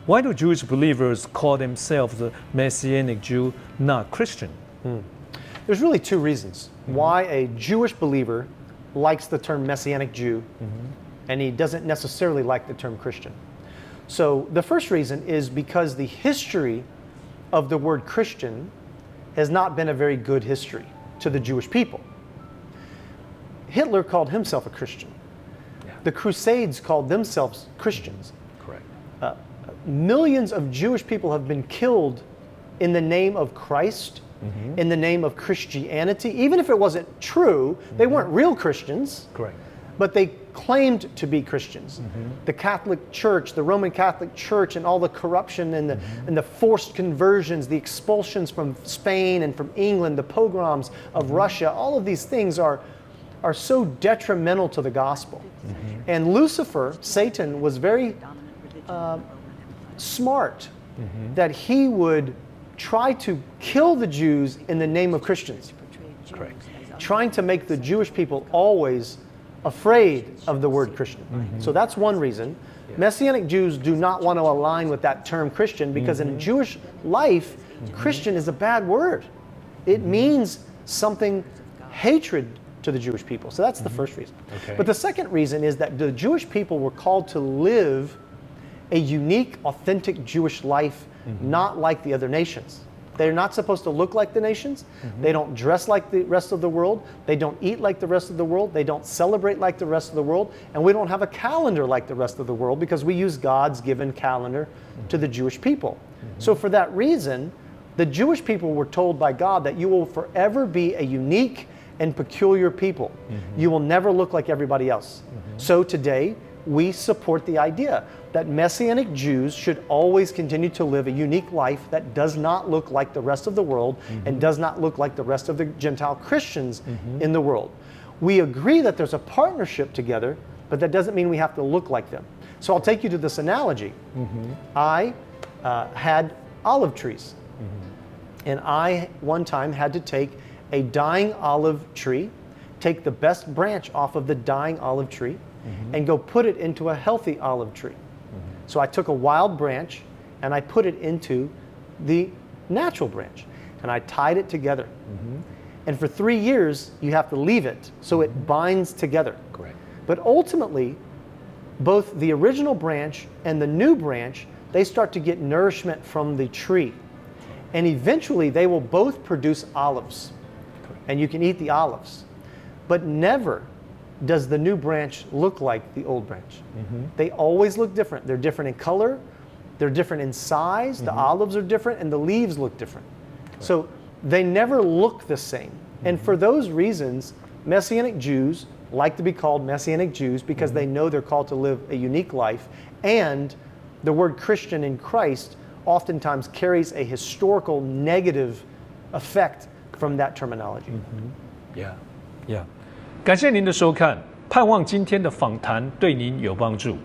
Why do Jewish believers call themselves a Messianic Jew, not Christian? There's really two reasons why a Jewish believer likes the term Messianic Jew, and he doesn't necessarily like the term Christian. So the first reason is because the history of the word Christian has not been a very good history to the Jewish people. Hitler called himself a Christian. Yeah. The Crusades called themselves Christians. Correct. Millions of Jewish people have been killed in the name of Christ, in the name of Christianity. Even if it wasn't true, they weren't real Christians. Correct. But they claimed to be Christians. The Catholic Church, the Roman Catholic Church, and all the corruption and the forced conversions, the expulsions from Spain and from England, the pogroms of Russia, all of these things are so detrimental to the gospel. And Lucifer, Satan, was very smart that he would try to kill the Jews in the name of Christians. Correct. Trying to make the Jewish people always afraid of the word Christian. So that's one reason. Messianic Jews do not want to align with that term Christian because in Jewish life, Christian is a bad word. It means something hatred to the Jewish people. So that's the first reason. Okay. But the second reason is that the Jewish people were called to live a unique, authentic Jewish life, not like the other nations. They're not supposed to look like the nations. They don't dress like the rest of the world. They don't eat like the rest of the world. They don't celebrate like the rest of the world. And we don't have a calendar like the rest of the world because we use God's given calendar to the Jewish people. So for that reason, the Jewish people were told by God that you will forever be a unique and peculiar people. You will never look like everybody else. So today, we support the idea that Messianic Jews should always continue to live a unique life that does not look like the rest of the world and does not look like the rest of the Gentile Christians in the world. We agree that there's a partnership together, but that doesn't mean we have to look like them. So I'll take you to this analogy. I had olive trees, and I one time had to take a dying olive tree, take the best branch off of the dying olive tree, and go put it into a healthy olive tree. So I took a wild branch and I put it into the natural branch and I tied it together. And for 3 years, you have to leave it so it binds together. Correct. But ultimately, both the original branch and the new branch, they start to get nourishment from the tree. And eventually, they will both produce olives. And you can eat the olives. But never does the new branch look like the old branch. They always look different. They're different in color, they're different in size, the olives are different, and the leaves look different. So they never look the same. And for those reasons, Messianic Jews like to be called Messianic Jews because they know they're called to live a unique life, and the word Christian in Christ oftentimes carries a historical negative effect from that terminology. Yeah. 感谢您的收看，盼望今天的访谈对您有帮助。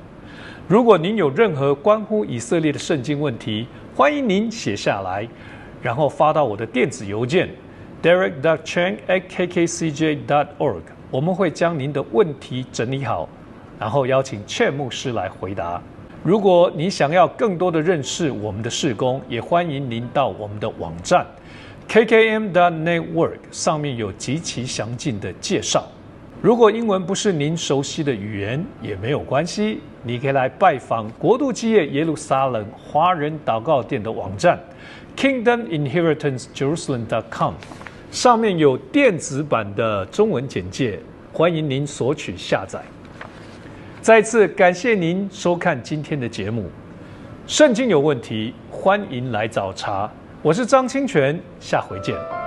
如果您有任何关乎以色列的圣经问题，欢迎您写下来，然后发到我的电子邮件 derek.chang@kkcj.org， 我们会将您的问题整理好，然后邀请 Chang 牧师来回答。如果你想要更多的认识我们的事工，也欢迎您到我们的网站 kkm.network 上面有极其详尽的介绍。如果英文不是您熟悉的语言也没有关系，你可以来拜访国度基业耶路撒冷华人祷告殿的网站 kingdominheritancejerusalem.com， 上面有电子版的中文简介，欢迎您索取下载。再次感谢您收看今天的节目，圣经有问题，欢迎来找茬。我是张清泉，下回见。